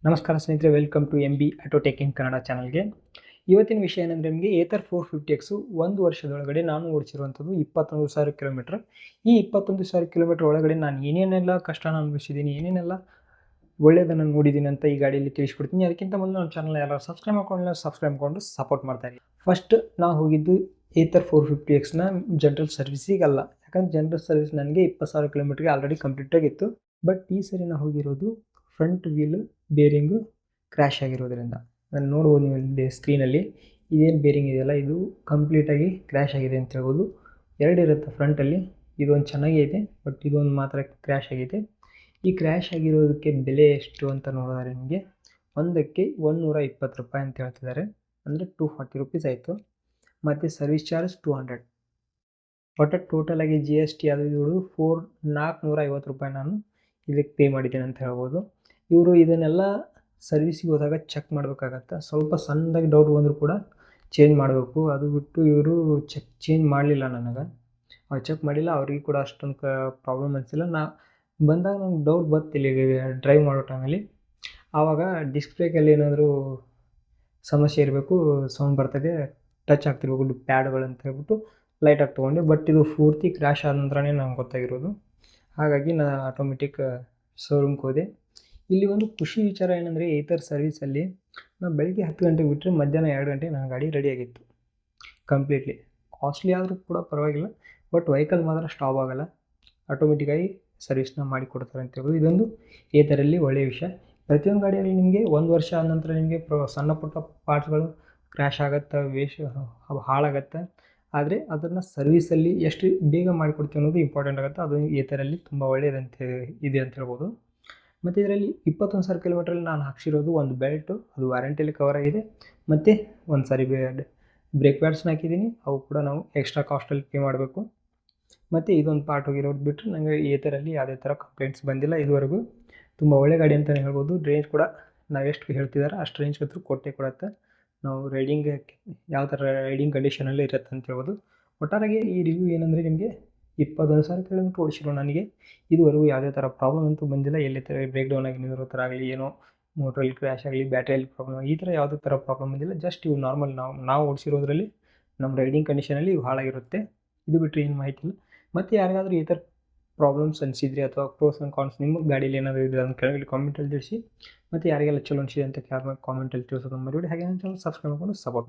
ನಮಸ್ಕಾರ ಸ್ನೇಹಿತರೆ, welcome to MB auto tech in Kannada ಚಾನಲ್ಗೆ. ಇವತ್ತಿನ ವಿಷಯ ಏನಂದರೆ, ನಿಮಗೆ ಏತರ್ 450X 1 ವರ್ಷದೊಳಗಡೆ ನಾನು ಓಡಿಸಿರುವಂಥದ್ದು 21,000 ಕಿಲೋಮೀಟ್ರ್. ಈ 21,000 ಕಿಲೋಮೀಟ್ರ್ ಒಳಗಡೆ ನಾನು ಏನೇನೆಲ್ಲ ಕಷ್ಟನ ಅನುಭವಿಸಿದ್ದೀನಿ, ಏನೇನೆಲ್ಲ ಒಳ್ಳೆಯದನ್ನು ನೋಡಿದ್ದೀನಿ ಅಂತ ಈ ಗಾಡಿಯಲ್ಲಿ ತಿಳಿಸ್ಕೊಡ್ತೀನಿ. ಅದಕ್ಕಿಂತ ಮೊದಲು ನನ್ನ ಚಾನಲ್ ಯಾರು ಸಬ್ಸ್ಕ್ರೈಬ್ ಮಾಡ್ಕೊಂಡು ಸಪೋರ್ಟ್ ಮಾಡ್ತಾಯಿರಿ. ಫಸ್ಟ್ ನಾವು ಹೋಗಿದ್ದು ಏತರ್ 450Xನ ಜನರಲ್ ಸರ್ವಿಸಿಗಲ್ಲ, ಯಾಕಂದರೆ ಜನರಲ್ ಸರ್ವಿಸ್ ನನಗೆ 20,000 ಕಿಲೋಮೀಟ್ರಿಗೆ ಆಲ್ರೆಡಿ ಕಂಪ್ಲೀಟ್ ಆಗಿತ್ತು. ಬಟ್ ಈ ಸರಿ ನಾವು ಹೋಗಿರೋದು ಫ್ರಂಟ್ ವೀಲ್ ಬೇರಿಂಗು ಕ್ರ್ಯಾಶ್ ಆಗಿರೋದ್ರಿಂದ. ನಾನು ನೋಡ್ಬೋದು ನೀವು ಇಲ್ಲಿ ಸ್ಕ್ರೀನಲ್ಲಿ ಇದೇನು ಬೇರಿಂಗ್ ಇದೆಯಲ್ಲ, ಇದು ಕಂಪ್ಲೀಟಾಗಿ ಕ್ರ್ಯಾಶ್ ಆಗಿದೆ ಅಂತ ಹೇಳ್ಬೋದು. ಎರಡಿರುತ್ತೆ ಫ್ರಂಟಲ್ಲಿ, ಇದೊಂದು ಚೆನ್ನಾಗೈತೆ, ಬಟ್ ಇದೊಂದು ಮಾತ್ರ ಕ್ರ್ಯಾಶ್ ಆಗೈತೆ. ಈ ಕ್ರ್ಯಾಶ್ ಆಗಿರೋದಕ್ಕೆ ಬೆಲೆ ಎಷ್ಟು ಅಂತ ನೋಡಿದ್ರೆ ನಿಮಗೆ ಒಂದಕ್ಕೆ 120 ರೂಪಾಯಿ ಅಂತ ಹೇಳ್ತಿದ್ದಾರೆ, ಅಂದರೆ 240 ರುಪೀಸ್ ಆಯಿತು. ಮತ್ತು ಸರ್ವಿಸ್ ಚಾರ್ಜ್ 200. ಒಟ್ಟು ಟೋಟಲಾಗಿ GST ಅದು ಇದು 450 ರೂಪಾಯಿ ನಾನು ಇದಕ್ಕೆ ಪೇ ಮಾಡಿದ್ದೇನೆ ಅಂತ ಹೇಳ್ಬೋದು. ಇವರು ಇದನ್ನೆಲ್ಲ ಸರ್ವಿಸಿಗೆ ಹೋದಾಗ ಚೆಕ್ ಮಾಡಬೇಕಾಗತ್ತೆ. ಸ್ವಲ್ಪ ಸಣ್ಣದಾಗಿ ಡೌಟ್ ಬಂದರೂ ಕೂಡ ಚೇಂಜ್ ಮಾಡಬೇಕು. ಅದು ಬಿಟ್ಟು ಇವರು ಚೇಂಜ್ ಮಾಡಲಿಲ್ಲ ನನಗೆ. ಅವ್ರು ಚೆಕ್ ಮಾಡಿಲ್ಲ, ಅವ್ರಿಗೆ ಕೂಡ ಅಷ್ಟೊಂದು ಪ್ರಾಬ್ಲಮ್ ಅನಿಸಿಲ್ಲ. ಬಂದಾಗ ನಂಗೆ ಡೌಟ್ ಬರ್ತಿಲ್ಲ ಡ್ರೈವ್ ಮಾಡೋ ಟೈಮಲ್ಲಿ. ಆವಾಗ ಡಿಸ್ಪ್ಲೇಯಲ್ಲಿ ಏನಾದರೂ ಸಮಸ್ಯೆ ಇರಬೇಕು, ಸೌಂಡ್ ಬರ್ತದೆ, ಟಚ್ ಆಗ್ತಿರ್ಬೇಕು ಪ್ಯಾಡ್ಗಳು ಅಂತ ಹೇಳ್ಬಿಟ್ಟು ಲೈಟಾಗಿ ತೊಗೊಂಡೆ. ಬಟ್ ಇದು ಪೂರ್ತಿ ಕ್ರ್ಯಾಶ್ ಆದ ನಂತರನೇ ನಂಗೆ ಗೊತ್ತಾಗಿರೋದು. ಹಾಗಾಗಿ ನಾನು ಆಟೋಮೆಟಿಕ್ ಶೋರೂಮ್ಗೆ ಹೋದೆ. ಇಲ್ಲಿ ಒಂದು ಖುಷಿ ವಿಚಾರ ಏನಂದರೆ, ಏತರ್ ಸರ್ವಿಸಲ್ಲಿ ನಾವು ಬೆಳಗ್ಗೆ 10 ಗಂಟೆಗೆ ಬಿಟ್ಟರೆ ಮಧ್ಯಾಹ್ನ 2 ಗಂಟೆಗೆ ನನ್ನ ಗಾಡಿ ರೆಡಿಯಾಗಿತ್ತು ಕಂಪ್ಲೀಟ್ಲಿ. ಕಾಸ್ಟ್ಲಿ ಆದರೂ ಕೂಡ ಪರವಾಗಿಲ್ಲ, ಬಟ್ ವೆಹಿಕಲ್ ಮಾತ್ರ ಸ್ಟಾಪ್ ಆಗೋಲ್ಲ, ಆಟೋಮೆಟಿಕ್ಕಾಗಿ ಸರ್ವಿಸ್ನ ಮಾಡಿಕೊಡ್ತಾರೆ ಅಂತ ಹೇಳ್ಬೋದು. ಇದೊಂದು ಏತರಲ್ಲಿ ಒಳ್ಳೆಯ ವಿಷಯ. ಪ್ರತಿಯೊಂದು ಗಾಡಿಯಲ್ಲಿ ನಿಮಗೆ 1 ವರ್ಷ ಆದ ನಂತರ ನಿಮಗೆ ಸಣ್ಣ ಪುಟ್ಟ ಪಾರ್ಟ್ಸ್ಗಳು ಕ್ರ್ಯಾಶ್ ಆಗುತ್ತೆ, ಹಾಳಾಗುತ್ತೆ. ಆದರೆ ಅದನ್ನು ಸರ್ವಿಸಲ್ಲಿ ಎಷ್ಟು ಬೇಗ ಮಾಡಿಕೊಡ್ತೀವಿ ಅನ್ನೋದು ಇಂಪಾರ್ಟೆಂಟ್ ಆಗುತ್ತೆ. ಅದು ಏತರಲ್ಲಿ ತುಂಬ ಒಳ್ಳೆಯದಂತ ಇದೆ ಅಂತ ಹೇಳ್ಬೋದು. ಮತ್ತು ಇದರಲ್ಲಿ 21,000 ಕಿಲೋಮೀಟ್ರಲ್ಲಿ ನಾನು ಹಾಕ್ಸಿರೋದು ಒಂದು ಬೆಲ್ಟು, ಅದು ವ್ಯಾರಂಟಿಯಲ್ಲಿ ಕವರ್ ಆಗಿದೆ. ಮತ್ತು ಒಂದು ಸಾರಿ ಬ್ರೇಕ್ ಪ್ಯಾಡ್ಸ್ನ ಹಾಕಿದ್ದೀನಿ, ಅವು ಕೂಡ ನಾವು ಎಕ್ಸ್ಟ್ರಾ ಕಾಸ್ಟಲ್ಲಿ ಪೇ ಮಾಡಬೇಕು. ಮತ್ತು ಇದೊಂದು ಪಾರ್ಟ್ ಹೋಗಿರೋದು ಬಿಟ್ಟರೆ ನನಗೆ ಏತರಲ್ಲಿ ಯಾವುದೇ ಥರ ಕಂಪ್ಲೇಂಟ್ಸ್ ಬಂದಿಲ್ಲ ಇದುವರೆಗೂ. ತುಂಬ ಒಳ್ಳೆ ಗಾಡಿ ಅಂತಲೇ ಹೇಳ್ಬೋದು. ರೇಂಜ್ ಕೂಡ ನಾವೆಷ್ಟು ಹೇಳ್ತಿದ್ದಾರೆ ಅಷ್ಟು ರೇಂಜ್ ಅಂತೂ ಕೊಟ್ಟೇ ಕೊಡುತ್ತೆ. ನಾವು ರೈಡಿಂಗ್ ಯಾವ ಥರ ರೈಡಿಂಗ್ ಕಂಡೀಷನಲ್ಲಿ ಇರುತ್ತೆ ಅಂತ ಹೇಳ್ಬೋದು. ಒಟ್ಟಾರೆಯಾಗಿ ಈ ರಿವ್ಯೂ ಏನಂದರೆ, ನಿಮಗೆ 21,000 ಕಿಲೋಮೀಟ್ರ್ ಓಡಿಸಿರೋ ನನಗೆ ಇದುವರೆಗೂ ಯಾವುದೇ ಥರ ಪ್ರಾಬ್ಲಮ್ ಅಂತೂ ಬಂದಿಲ್ಲ. ಎಲ್ಲಿ ಥರ ಬ್ರೇಕ್ ಡೌನ್ ಆಗಿ ನಿಂತಿರೋ ಥರ ಆಗಲಿ, ಏನೋ ಮೋಟ್ರಲ್ಲಿ ಕ್ರ್ಯಾಶ್ ಆಗಲಿ, ಬ್ಯಾಟ್ರಿಯಲ್ಲಿ ಪ್ರಾಬ್ಲಮ್, ಈ ಥರ ಯಾವುದೇ ಥರ ಪ್ರಾಬ್ಲಮ್ ಬಂದಿಲ್ಲ. ಜಸ್ಟ್ ಇವು ನಾರ್ಮಲ್ ನಾವು ಓಡಿಸಿರೋದ್ರಲ್ಲಿ ನಮ್ಮ ರೈಡಿಂಗ್ ಕಂಡೀಷನಲ್ಲಿ ಇವು ಹಾಳಾಗಿರುತ್ತೆ. ಇದು ಬಿಟ್ಟರೆ ಏನು ಮಾಹಿತಿ ಇಲ್ಲ. ಮತ್ತು ಯಾರಿಗಾದರೂ ಈ ಥರ ಪ್ರಾಬ್ಲಮ್ಸ್ ಅನಿಸಿದ್ರಿ ಅಥವಾ ಪ್ರೋಸ್ ಆ್ಯಂಡ್ ಕಾನ್ಸ್ ನಿಮ್ಮ ಗಾಡೀಲಿ ಏನಾದರೂ ಇದೆ ಅದನ್ನು ಕೆಳಗಡೆ ಕಾಮೆಂಟಲ್ಲಿ ತಿಳಿಸಿ. ಮತ್ತು ಯಾರಿಗೆಲ್ಲ ಚಲೋ ಅನಿಸಿದೆ ಅಂತ ಕಾಮೆಂಟಲ್ಲಿ ತಿಳಿಸೋದು ಮರಿಬೇಡಿ. ಹಾಗೆ ನನ್ನ ಚಾನಲ್ ಸಬ್ಸ್ಕ್ರೈಬ್ ಮಾಡ್ಕೊಂಡು ಸಪೋರ್ಟ್